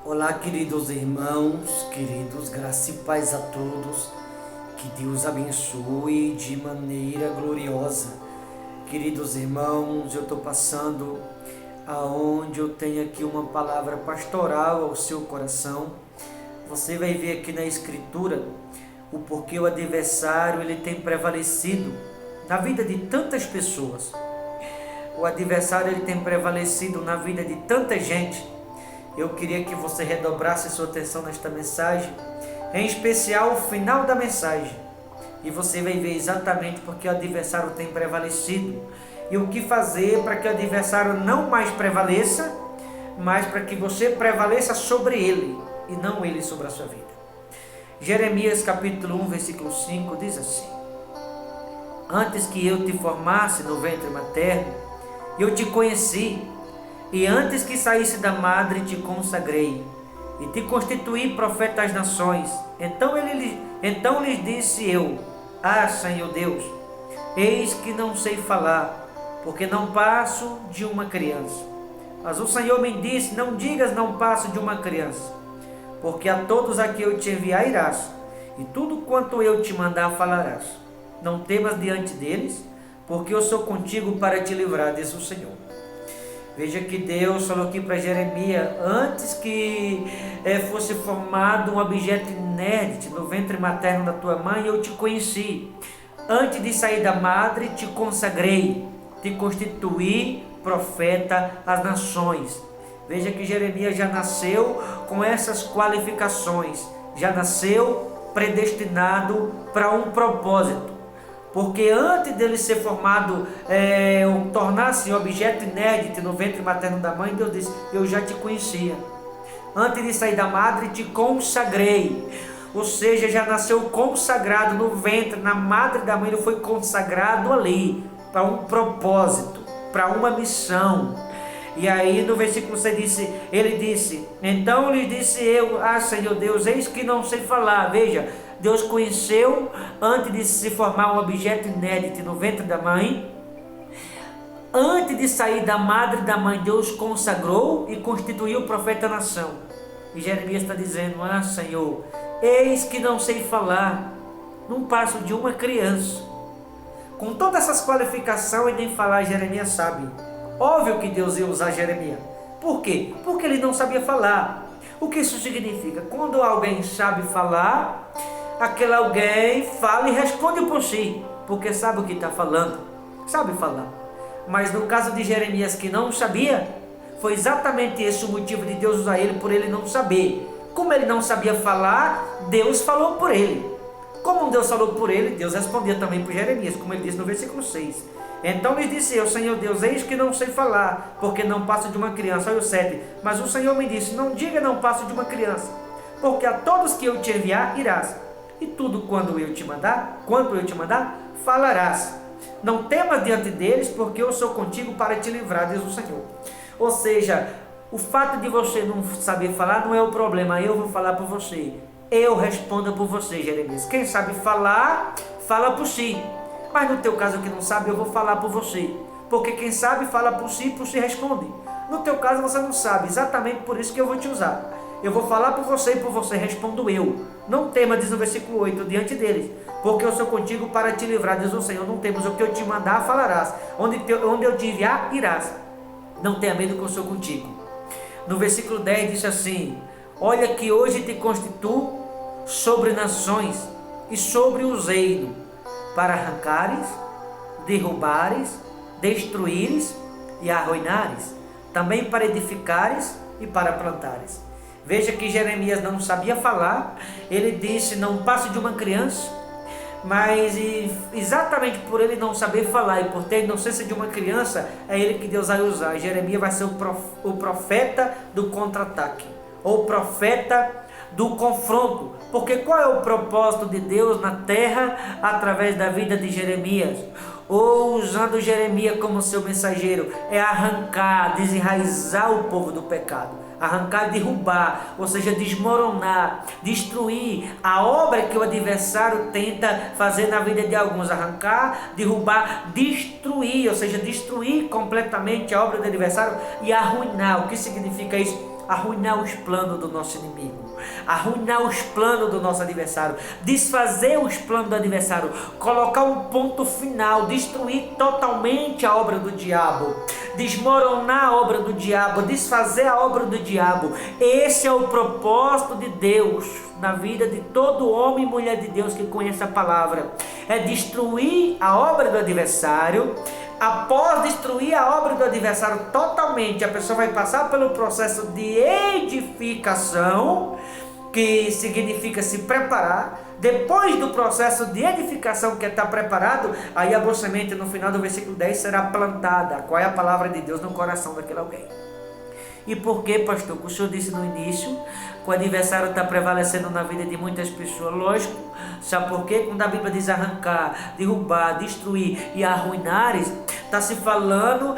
Olá, queridos irmãos, queridos, graça e paz a todos, que Deus abençoe de maneira gloriosa. Queridos irmãos, eu estou passando aonde eu tenho aqui uma palavra pastoral ao seu coração. Você vai ver aqui na escritura o porquê o adversário ele tem prevalecido na vida de tantas pessoas. O adversário ele tem prevalecido na vida de tanta gente. Eu queria que você redobrasse sua atenção nesta mensagem, em especial o final da mensagem. E você vai ver exatamente porque o adversário tem prevalecido e o que fazer para que o adversário não mais prevaleça, mas para que você prevaleça sobre ele e não ele sobre a sua vida. Jeremias capítulo 1, versículo 5 diz assim: Antes que eu te formasse no ventre materno, eu te conheci. E antes que saísse da madre te consagrei, e te constituí profeta às nações. Então lhes disse eu: Senhor Deus, eis que não sei falar, porque não passo de uma criança. Mas o Senhor me disse: Não digas não passo de uma criança, porque a todos a que eu te enviar irás, e tudo quanto eu te mandar falarás. Não temas diante deles, porque eu sou contigo para te livrar, diz o Senhor. Veja que Deus falou aqui para Jeremias, antes que fosse formado um objeto inerte no ventre materno da tua mãe, eu te conheci. Antes de sair da madre, te consagrei, te constituí profeta às nações. Veja que Jeremias já nasceu com essas qualificações, já nasceu predestinado para um propósito. Porque antes dele ser formado, tornar-se objeto inédito no ventre materno da mãe, Deus disse: eu já te conhecia. Antes de sair da madre, te consagrei. Ou seja, já nasceu consagrado no ventre, na madre da mãe, ele foi consagrado ali, para um propósito, para uma missão. E aí no versículo 6 ele disse: Então lhe disse eu: Senhor Deus, eis que não sei falar. Veja, Deus conheceu antes de se formar um objeto inédito no ventre da mãe. Antes de sair da madre da mãe, Deus consagrou e constituiu o profeta da nação. E Jeremias está dizendo: Senhor, eis que não sei falar, não passo de uma criança. Com todas essas qualificações, e nem falar Jeremias sabe. Óbvio que Deus ia usar Jeremias. Por quê? Porque ele não sabia falar. O que isso significa? Quando alguém sabe falar, aquele alguém fala e responde por si, porque sabe o que está falando, sabe falar. Mas no caso de Jeremias, que não sabia, foi exatamente esse o motivo de Deus usar ele, por ele não saber. Como ele não sabia falar, Deus falou por ele. Como Deus falou por ele, Deus respondia também por Jeremias, como ele diz no versículo 6. Então lhe disse eu: Senhor Deus, eis que não sei falar, porque não passo de uma criança. Olha o 7. Mas o Senhor me disse: Não diga não passo de uma criança, porque a todos que eu te enviar irás, e tudo quanto eu te mandar, falarás. Não temas diante deles, porque eu sou contigo para te livrar, diz o Senhor. Ou seja, o fato de você não saber falar não é o problema, eu vou falar por você. Eu respondo por você, Jeremias. Quem sabe falar, fala por si. Mas no teu caso que não sabe, eu vou falar por você. Porque quem sabe fala por si responde. No teu caso você não sabe, exatamente por isso que eu vou te usar. Eu vou falar por você e por você respondo eu. Não tema, diz no versículo 8, diante deles, porque eu sou contigo para te livrar, diz o Senhor. Não temas, o que eu te mandar falarás, onde eu te enviar irás. Não tenha medo que eu sou contigo. No versículo 10 diz assim: Olha que hoje te constituo sobre nações e sobre os reinos, para arrancares, derrubares, destruíres e arruinares, também para edificares e para plantares. Veja que Jeremias não sabia falar, ele disse: não passo de uma criança, mas exatamente por ele não saber falar e por ter a inocência de uma criança, é ele que Deus vai usar. Jeremias vai ser o profeta do contra-ataque, ou profeta do confronto. Porque qual é o propósito de Deus na terra através da vida de Jeremias? Ou usando Jeremias como seu mensageiro, é arrancar, desenraizar o povo do pecado, arrancar, derrubar, ou seja, desmoronar, destruir a obra que o adversário tenta fazer na vida de alguns, arrancar, derrubar, destruir, ou seja, destruir completamente a obra do adversário e arruinar. O que significa isso? arruinar os planos do nosso inimigo, arruinar os planos do nosso adversário, desfazer os planos do adversário, colocar um ponto final, destruir totalmente a obra do diabo, desmoronar a obra do diabo, desfazer a obra do diabo. Esse é o propósito de Deus na vida de todo homem e mulher de Deus que conhece a palavra, é destruir a obra do adversário. Após destruir a obra do adversário totalmente, a pessoa vai passar pelo processo de edificação, que significa se preparar. Depois do processo de edificação, que é estar preparado, aí a boa semente no final do versículo 10 será plantada. Qual é a palavra de Deus no coração daquele alguém? E por que, pastor? O senhor disse no início que o adversário está prevalecendo na vida de muitas pessoas. Lógico, sabe por quê? Quando a Bíblia diz arrancar, derrubar, destruir e arruinar, está se falando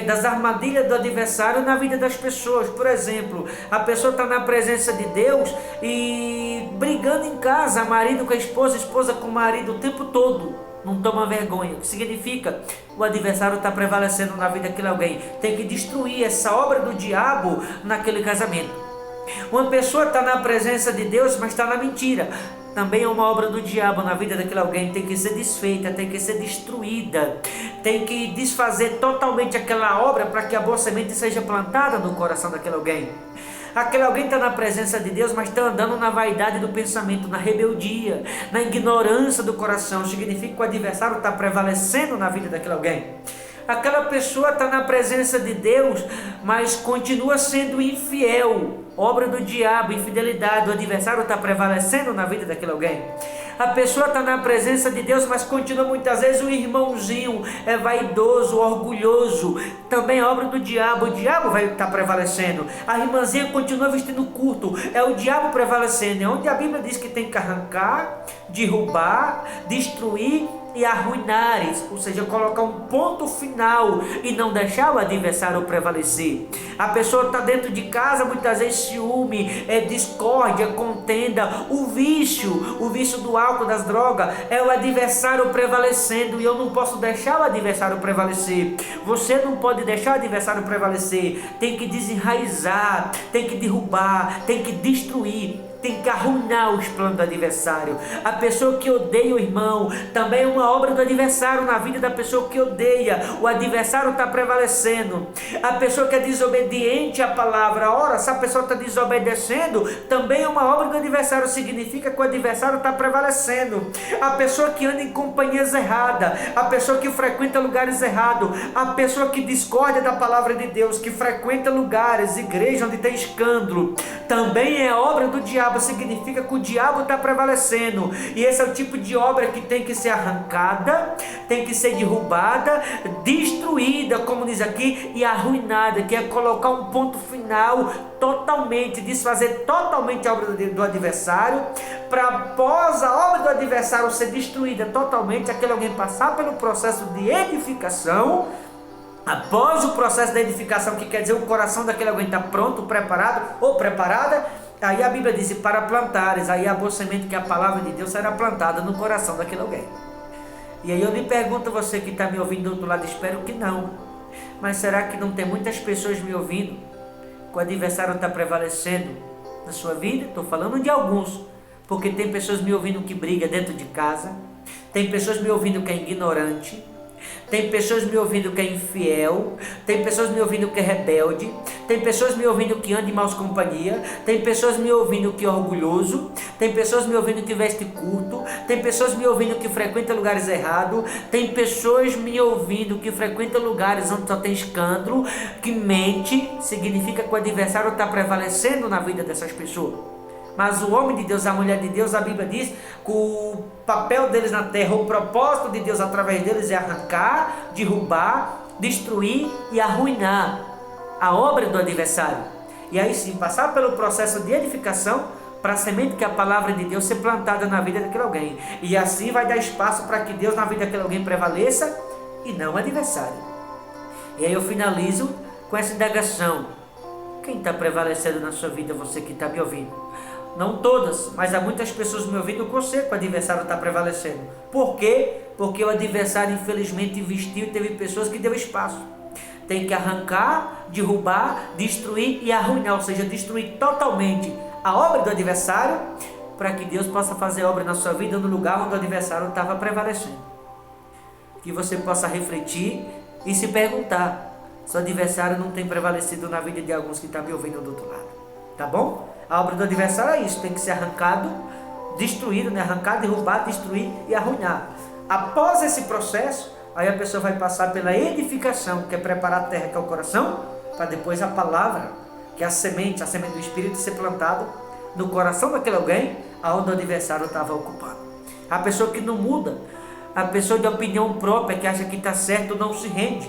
das armadilhas do adversário na vida das pessoas. Por exemplo, a pessoa está na presença de Deus e brigando em casa, marido com a esposa com o marido o tempo todo. Não toma vergonha. O que significa? O adversário está prevalecendo na vida daquele alguém. Tem que destruir essa obra do diabo naquele casamento. Uma pessoa está na presença de Deus, mas está na mentira. Também é uma obra do diabo na vida daquele alguém. Tem que ser desfeita, tem que ser destruída. Tem que desfazer totalmente aquela obra para que a boa semente seja plantada no coração daquele alguém. Aquele alguém está na presença de Deus, mas está andando na vaidade do pensamento, na rebeldia, na ignorância do coração. Significa que o adversário está prevalecendo na vida daquele alguém. Aquela pessoa está na presença de Deus, mas continua sendo infiel. Obra do diabo, infidelidade, o adversário está prevalecendo na vida daquele alguém. A pessoa está na presença de Deus, mas continua muitas vezes o irmãozinho, é vaidoso, orgulhoso. Também é obra do diabo, o diabo vai estar prevalecendo. A irmãzinha continua vestindo curto, é o diabo prevalecendo. É onde a Bíblia diz que tem que arrancar, derrubar, destruir e arruinar, ou seja, colocar um ponto final e não deixar o adversário prevalecer. A pessoa está dentro de casa, muitas vezes ciúme, discórdia, contenda, o vício do álcool, das drogas, é o adversário prevalecendo, e eu não posso deixar o adversário prevalecer. Você não pode deixar o adversário prevalecer. Tem que desenraizar, tem que derrubar, tem que destruir, tem que arruinar os planos do adversário. A pessoa que odeia o irmão também é uma obra do adversário na vida da pessoa que odeia. O adversário está prevalecendo. A pessoa que é desobediente à palavra, ora, se a pessoa está desobedecendo, também é uma obra do adversário. Significa que o adversário está prevalecendo. A pessoa que anda em companhias erradas, a pessoa que frequenta lugares errados, a pessoa que discorda da palavra de Deus, que frequenta lugares, igrejas onde tem escândalo, também é obra do diabo. Significa que o diabo está prevalecendo, e esse é o tipo de obra que tem que ser arrancada, tem que ser derrubada, destruída, como diz aqui, e arruinada, que é colocar um ponto final totalmente, desfazer totalmente a obra do adversário, para após a obra do adversário ser destruída totalmente, aquele alguém passar pelo processo de edificação. Após o processo da edificação, que quer dizer o coração daquele alguém está pronto, preparado ou preparada, aí a Bíblia diz, para plantares, aí a boa semente, que é a palavra de Deus, será plantada no coração daquele alguém. E aí eu lhe pergunto, você que está me ouvindo do outro lado, espero que não, mas será que não tem muitas pessoas me ouvindo, que o adversário está prevalecendo na sua vida? Estou falando de alguns, porque tem pessoas me ouvindo que briga dentro de casa, tem pessoas me ouvindo que é ignorante, tem pessoas me ouvindo que é infiel, tem pessoas me ouvindo que é rebelde, tem pessoas me ouvindo que anda em maus companhia, tem pessoas me ouvindo que é orgulhoso, tem pessoas me ouvindo que veste curto, tem pessoas me ouvindo que frequenta lugares errados, tem pessoas me ouvindo que frequenta lugares onde só tem escândalo, que mente. Significa que o adversário está prevalecendo na vida dessas pessoas. Mas o homem de Deus, a mulher de Deus, a Bíblia diz que o papel deles na terra, o propósito de Deus através deles é arrancar, derrubar, destruir e arruinar a obra do adversário. E aí sim, passar pelo processo de edificação para a semente, que é a palavra de Deus, ser plantada na vida daquele alguém. E assim vai dar espaço para que Deus na vida daquele alguém prevaleça e não o adversário. E aí eu finalizo com essa indagação. Quem está prevalecendo na sua vida? Você que está me ouvindo. Não todas, mas há muitas pessoas me ouvindo com você que o adversário está prevalecendo. Por quê? Porque o adversário infelizmente investiu e teve pessoas que deu espaço. tem que arrancar, derrubar, destruir e arruinar, ou seja, destruir totalmente a obra do adversário, para que Deus possa fazer obra na sua vida no lugar onde o adversário estava prevalecendo. Que você possa refletir e se perguntar se o adversário não tem prevalecido na vida de alguns que estão me ouvindo do outro lado. Tá bom? A obra do adversário é isso, tem que ser arrancado, destruído, né? Arrancar, derrubar, destruir e arruinar. Após esse processo, aí a pessoa vai passar pela edificação, que é preparar a terra, que é o coração, para depois a palavra, que é a semente do Espírito, ser plantada no coração daquele alguém, aonde o adversário estava ocupando. A pessoa que não muda, a pessoa de opinião própria, que acha que está certo, não se rende,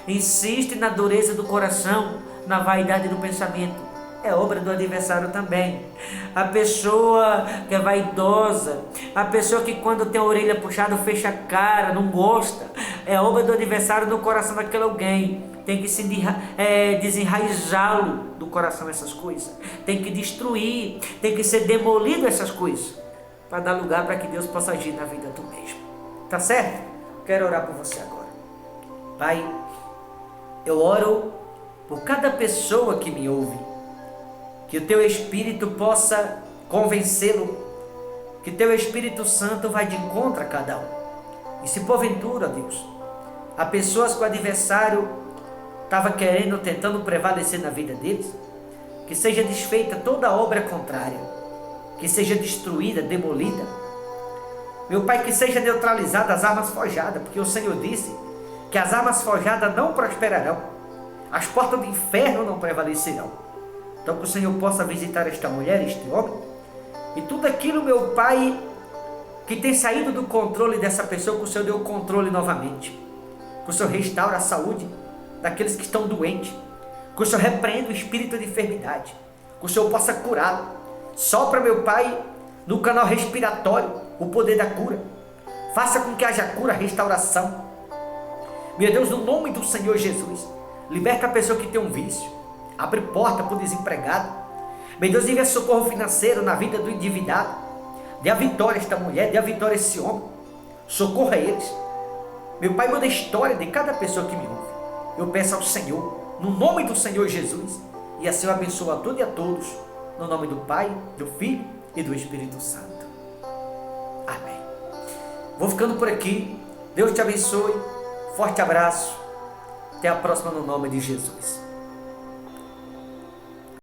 insiste na dureza do coração, na vaidade do pensamento, é obra do adversário também. A pessoa que é vaidosa, a pessoa que quando tem a orelha puxada fecha a cara, não gosta, é obra do adversário no coração daquele alguém. Tem que se desenraizá-lo do coração essas coisas, tem que destruir, tem que ser demolido essas coisas, para dar lugar para que Deus possa agir na vida do mesmo. Tá certo? Quero orar por você agora. Pai, eu oro por cada pessoa que me ouve, que o Teu Espírito possa convencê-lo, que Teu Espírito Santo vai de encontro a cada um. E se porventura, Deus, há pessoas que o adversário estava querendo, tentando prevalecer na vida deles, que seja desfeita toda obra contrária, que seja destruída, demolida. Meu Pai, que seja neutralizada as armas forjadas, porque o Senhor disse que as armas forjadas não prosperarão, as portas do inferno não prevalecerão. Então que o Senhor possa visitar esta mulher, este homem, e tudo aquilo, meu Pai, que tem saído do controle dessa pessoa, que o Senhor dê o controle novamente, que o Senhor restaure a saúde daqueles que estão doentes, que o Senhor repreenda o espírito de enfermidade, que o Senhor possa curá-lo. Sopra, meu Pai, no canal respiratório o poder da cura, faça com que haja cura, restauração. Meu Deus, no nome do Senhor Jesus, liberta a pessoa que tem um vício, abre porta para o desempregado. Meu Deus, envia socorro financeiro na vida do endividado, dê a vitória a esta mulher, dê a vitória a esse homem, socorra eles. Meu Pai, muda a história de cada pessoa que me ouve. Eu peço ao Senhor, no nome do Senhor Jesus, e assim eu abençoo a todos e a todos, no nome do Pai, do Filho e do Espírito Santo. Amém. Vou ficando por aqui. Deus te abençoe. Forte abraço. Até a próxima no nome de Jesus.